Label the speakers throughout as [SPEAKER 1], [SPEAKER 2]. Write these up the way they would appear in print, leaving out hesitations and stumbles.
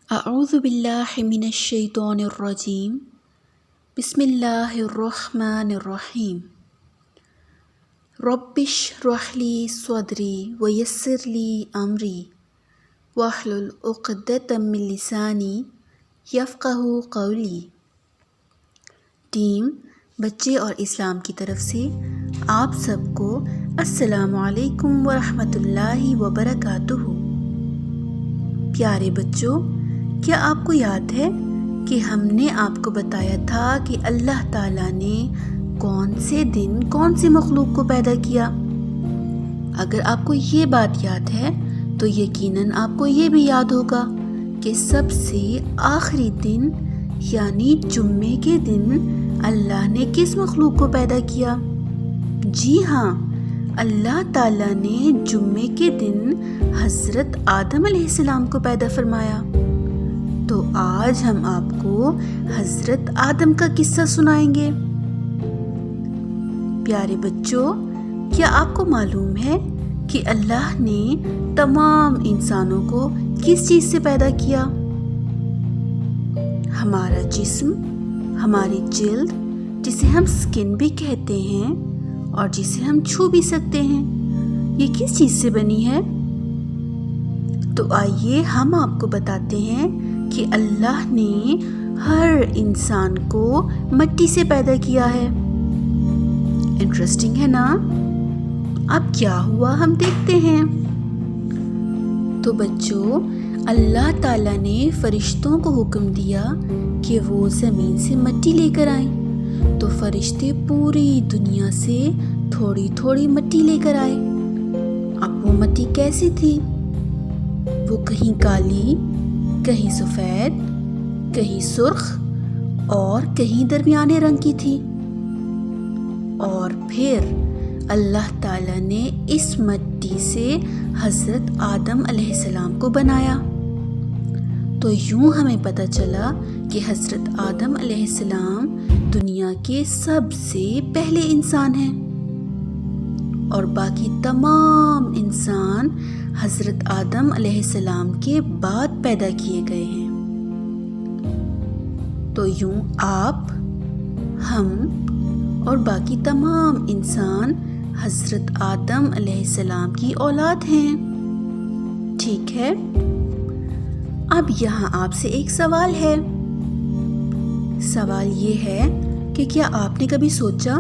[SPEAKER 1] اعوذ باللہ من الشیطان الرجیم بسم اللہ الرحمن الرحیم رب اشرح لی صدری ویسر لی امری واحلل عقدۃ من لسانی یفقہوا قولی۔ ٹیم بچے اور اسلام کی طرف سے آپ سب کو السلام علیکم ورحمۃ اللہ وبرکاتہ۔ پیارے بچوں، کیا آپ کو یاد ہے کہ ہم نے آپ کو بتایا تھا کہ اللہ تعالیٰ نے کون سے دن کون سی مخلوق کو پیدا کیا؟ اگر آپ کو یہ بات یاد ہے تو یقیناً آپ کو یہ بھی یاد ہوگا کہ سب سے آخری دن یعنی جمعے کے دن اللہ نے کس مخلوق کو پیدا کیا؟ جی ہاں، اللہ تعالیٰ نے جمعے کے دن حضرت آدم علیہ السلام کو پیدا فرمایا۔ تو آج ہم آپ کو حضرت آدم کا قصہ سنائیں گے۔ پیارے بچوں، کیا آپ کو معلوم ہے کہ اللہ نے تمام انسانوں کو کس چیز سے پیدا کیا؟ ہمارا جسم، ہماری جلد جسے ہم سکن بھی کہتے ہیں اور جسے ہم چھو بھی سکتے ہیں، یہ کس چیز سے بنی ہے؟ تو آئیے ہم آپ کو بتاتے ہیں کہ اللہ نے ہر انسان کو مٹی سے پیدا کیا ہے۔ انٹرسٹنگ ہے نا؟ اب کیا ہوا ہم دیکھتے ہیں۔ تو بچوں، اللہ تعالیٰ نے فرشتوں کو حکم دیا کہ وہ زمین سے مٹی لے کر آئیں، تو فرشتے پوری دنیا سے تھوڑی تھوڑی مٹی لے کر آئے۔ اب وہ مٹی کیسی تھی؟ وہ کہیں کالی، کہیں سفید، کہیں سرخ اور کہیں درمیانے رنگ کی تھی۔ اور پھر اللہ تعالیٰ نے اس مٹی سے حضرت آدم علیہ السلام کو بنایا۔ تو یوں ہمیں پتہ چلا کہ حضرت آدم علیہ السلام دنیا کے سب سے پہلے انسان ہیں، اور باقی تمام انسان حضرت آدم علیہ السلام کے بعد پیدا کیے گئے ہیں۔ تو یوں آپ، ہم اور باقی تمام انسان حضرت آدم علیہ السلام کی اولاد ہیں۔ ٹھیک ہے، اب یہاں آپ سے ایک سوال ہے۔ سوال یہ ہے کہ کیا آپ نے کبھی سوچا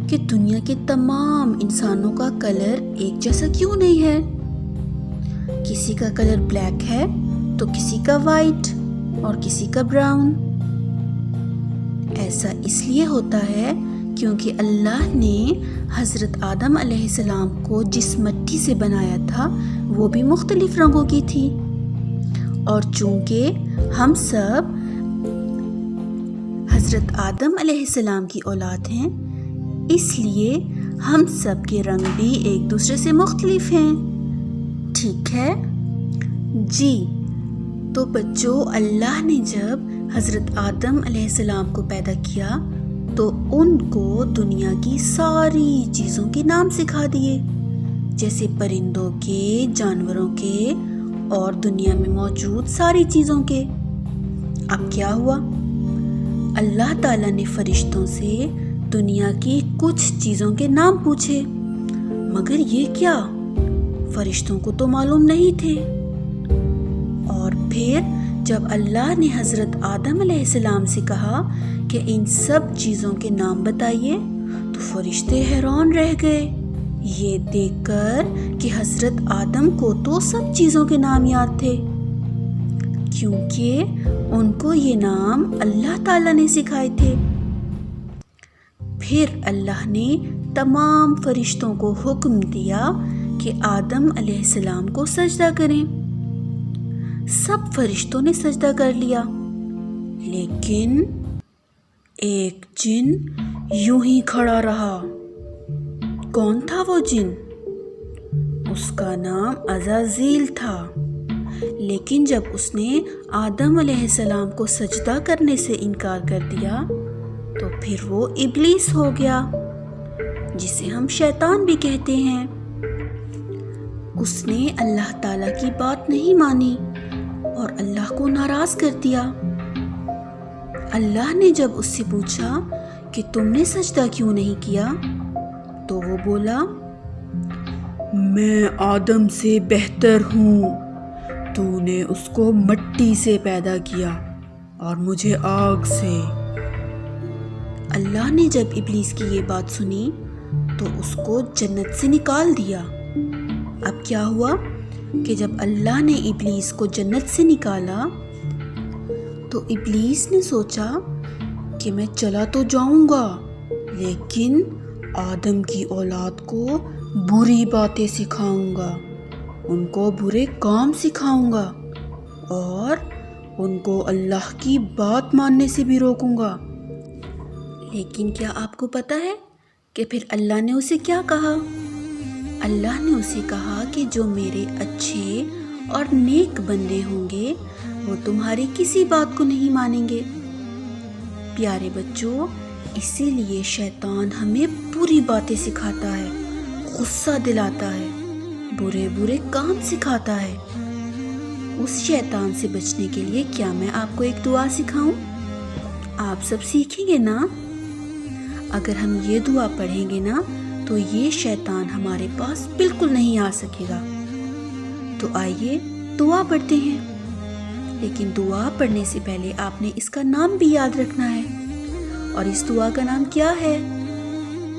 [SPEAKER 1] کہ دنیا کے تمام انسانوں کا کلر ایک جیسا کیوں نہیں ہے؟ کسی کا کلر بلیک ہے تو کسی کا وائٹ اور کسی کا براؤن۔ ایسا اس لیے ہوتا ہے کیونکہ اللہ نے حضرت آدم علیہ السلام کو جس مٹی سے بنایا تھا وہ بھی مختلف رنگوں کی تھی، اور چونکہ ہم سب حضرت آدم علیہ السلام کی اولاد ہیں، اس لیے ہم سب کے رنگ بھی ایک دوسرے سے مختلف ہیں۔ ٹھیک ہے جی، تو بچوں، اللہ نے جب حضرت آدم علیہ السلام کو پیدا کیا تو ان کو دنیا کی ساری چیزوں کے نام سکھا دیے، جیسے پرندوں کے، جانوروں کے اور دنیا میں موجود ساری چیزوں کے۔ اب کیا ہوا؟ اللہ تعالیٰ نے فرشتوں سے دنیا کی کچھ چیزوں کے نام پوچھے، مگر یہ کیا؟ فرشتوں کو تو معلوم نہیں تھے۔ اور پھر جب اللہ نے حضرت آدم علیہ السلام سے کہا کہ ان سب چیزوں کے نام بتائیے، تو فرشتے حیران رہ گئے یہ دیکھ کر کہ حضرت آدم کو تو سب چیزوں کے نام یاد تھے، کیونکہ ان کو یہ نام اللہ تعالیٰ نے سکھائے تھے۔ پھر اللہ نے تمام فرشتوں کو حکم دیا کہ آدم علیہ السلام کو سجدہ کریں، سب فرشتوں نے سجدہ کر لیا، لیکن ایک جن یوں ہی کھڑا رہا۔ کون تھا وہ جن؟ اس کا نام عزازیل تھا۔ لیکن جب اس نے آدم علیہ السلام کو سجدہ کرنے سے انکار کر دیا تو پھر وہ ابلیس ہو گیا، جسے ہم شیطان بھی کہتے ہیں۔ اس نے اللہ تعالیٰ کی بات نہیں مانی اور اللہ کو ناراض کر دیا۔ اللہ نے جب اس سے پوچھا کہ تم نے سجدہ کیوں نہیں کیا تو وہ بولا، میں آدم سے بہتر ہوں، تو نے اس کو مٹی سے پیدا کیا اور مجھے آگ سے۔ اللہ نے جب ابلیس کی یہ بات سنی تو اس کو جنت سے نکال دیا۔ اب کیا ہوا کہ جب اللہ نے ابلیس کو جنت سے نکالا تو ابلیس نے سوچا کہ میں چلا تو جاؤں گا، لیکن آدم کی اولاد کو بری باتیں سکھاؤں گا، ان کو برے کام سکھاؤں گا اور ان کو اللہ کی بات ماننے سے بھی روکوں گا۔ لیکن کیا آپ کو پتہ ہے کہ پھر اللہ نے اسے کیا کہا؟ اللہ نے اسے کہا کہ جو میرے اچھے اور نیک بندے ہوں گے وہ تمہاری کسی بات کو نہیں مانیں گے۔ پیارے بچوں، اسی لیے شیطان ہمیں بری باتیں سکھاتا ہے، غصہ دلاتا ہے، برے برے کام سکھاتا ہے۔ اس شیطان سے بچنے کے لیے کیا میں آپ کو ایک دعا سکھاؤں؟ آپ سب سیکھیں گے نا؟ اگر ہم یہ دعا پڑھیں گے نا تو یہ شیطان ہمارے پاس بالکل نہیں آ سکے گا۔ تو آئیے دعا پڑھتے ہیں، لیکن دعا پڑھنے سے پہلے آپ نے اس کا نام بھی یاد رکھنا ہے۔ اور اس دعا کا نام کیا ہے؟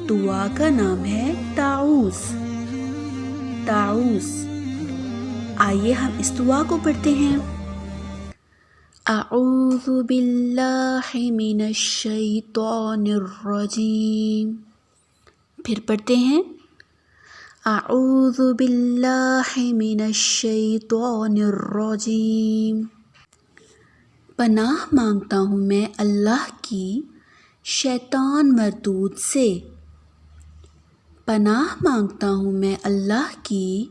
[SPEAKER 1] دعا کا نام ہے تعوذ۔ تعوذ۔ آئیے ہم اس دعا کو پڑھتے ہیں۔ اعوذ باللہ من الشیطان الرجیم۔ پھر پڑھتے ہیں، اعوذ باللہ من الشیطان الرجیم۔ پناہ مانگتا ہوں میں اللہ کی شیطان مردود سے۔ پناہ مانگتا ہوں میں اللہ کی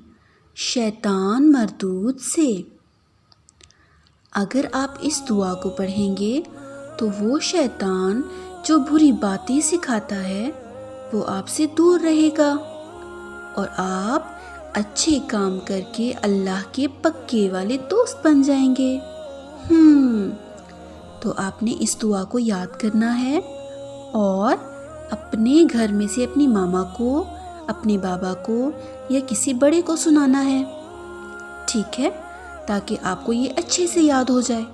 [SPEAKER 1] شیطان مردود سے۔ اگر آپ اس دعا کو پڑھیں گے تو وہ شیطان جو بری باتیں سکھاتا ہے وہ آپ سے دور رہے گا اور آپ اچھے کام کر کے اللہ کے پکے والے دوست بن جائیں گے۔ تو آپ نے اس دعا کو یاد کرنا ہے اور اپنے گھر میں سے اپنی ماما کو، اپنے بابا کو یا کسی بڑے کو سنانا ہے، ٹھیک ہے؟ تاکہ آپ کو یہ اچھے سے یاد ہو جائے۔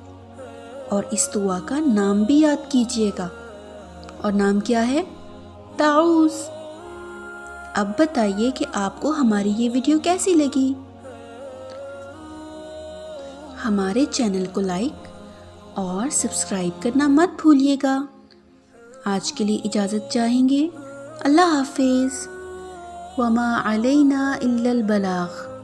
[SPEAKER 1] اور اس دعا کا نام بھی یاد کیجئے گا، اور نام کیا ہے؟ تعوذ۔ اب بتائیے کہ آپ کو ہماری یہ ویڈیو کیسی لگی؟ ہمارے چینل کو لائک اور سبسکرائب کرنا مت بھولیے گا۔ آج کے لیے اجازت چاہیں گے۔ اللہ حافظ۔ وما علینا الا البلاغ۔